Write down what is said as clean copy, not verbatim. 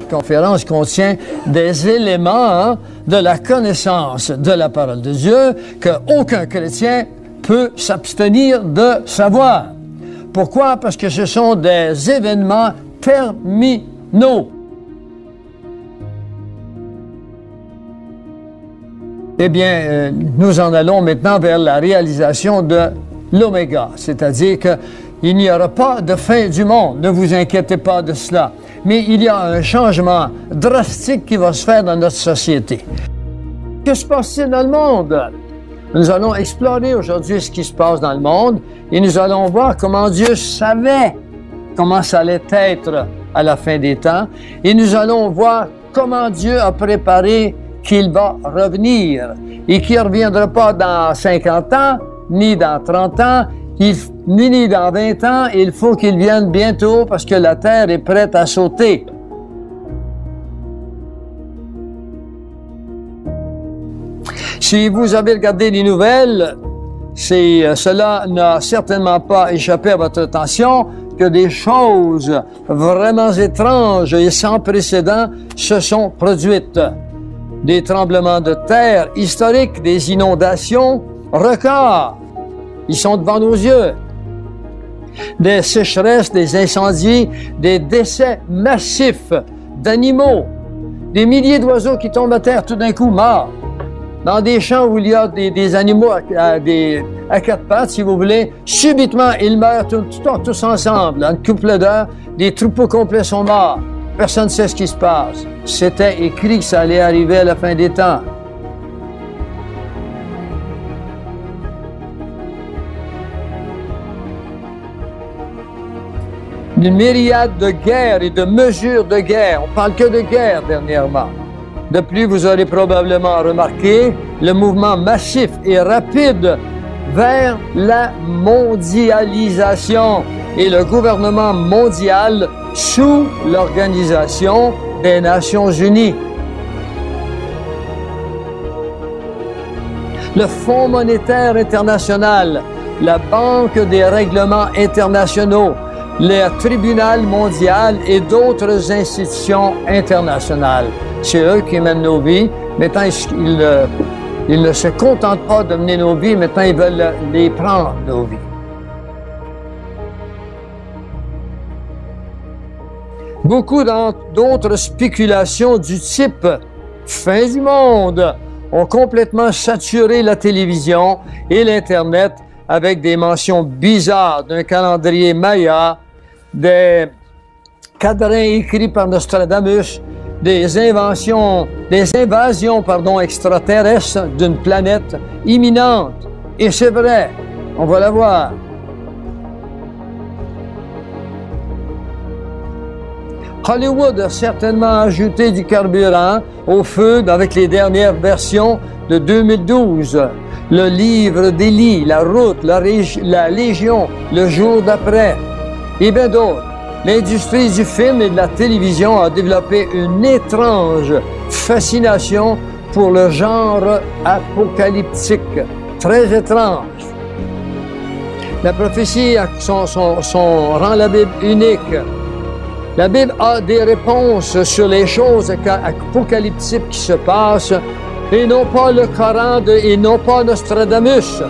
conférence contient des éléments de la connaissance de la parole de Dieu qu'aucun chrétien peut s'abstenir de savoir. Pourquoi? Parce que ce sont des événements terminaux. Eh bien, nous en allons maintenant vers la réalisation de l'oméga, c'est-à-dire qu'il n'y aura pas de fin du monde, ne vous inquiétez pas de cela, mais il y a un changement drastique qui va se faire dans notre société. Que se passe-t-il dans le monde? Nous allons explorer aujourd'hui ce qui se passe dans le monde et nous allons voir comment Dieu savait comment ça allait être à la fin des temps et nous allons voir comment Dieu a préparé qu'il va revenir et qu'il ne reviendra pas dans 50 ans, ni dans 30 ans, ni dans 20 ans. Il faut qu'il vienne bientôt parce que la terre est prête à sauter. Si vous avez regardé les nouvelles, cela n'a certainement pas échappé à votre attention que des choses vraiment étranges et sans précédent se sont produites. Des tremblements de terre historiques, des inondations records. Ils sont devant nos yeux. Des sécheresses, des incendies, des décès massifs d'animaux, des milliers d'oiseaux qui tombent à terre tout d'un coup morts. Dans des champs où il y a des animaux à quatre pattes, si vous voulez, subitement, ils meurent tous ensemble. En une couple d'heures, des troupeaux complets sont morts. Personne ne sait ce qui se passe. C'était écrit que ça allait arriver à la fin des temps. Une myriade de guerres et de mesures de guerre. On ne parle que de guerre dernièrement. De plus, vous aurez probablement remarqué le mouvement massif et rapide vers la mondialisation et le gouvernement mondial sous l'Organisation des Nations Unies. Le Fonds monétaire international, la Banque des règlements internationaux, le Tribunal mondial et d'autres institutions internationales. C'est eux qui mènent nos vies. Maintenant, ils ne se contentent pas de mener nos vies, maintenant ils veulent les prendre, nos vies. Beaucoup d'autres spéculations du type « fin du monde » ont complètement saturé la télévision et l'Internet avec des mentions bizarres d'un calendrier Maya, des quatrains écrits par Nostradamus, des invasions extraterrestres d'une planète imminente. Et c'est vrai, on va la voir. Hollywood a certainement ajouté du carburant au feu avec les dernières versions de 2012. Le livre d'Élie, la route, la Légion, le jour d'après, et bien d'autres. L'industrie du film et de la télévision a développé une étrange fascination pour le genre apocalyptique. Très étrange. La prophétie rend la Bible unique. La Bible a des réponses sur les choses apocalyptiques qui se passent et non pas le Coran et non pas Nostradamus.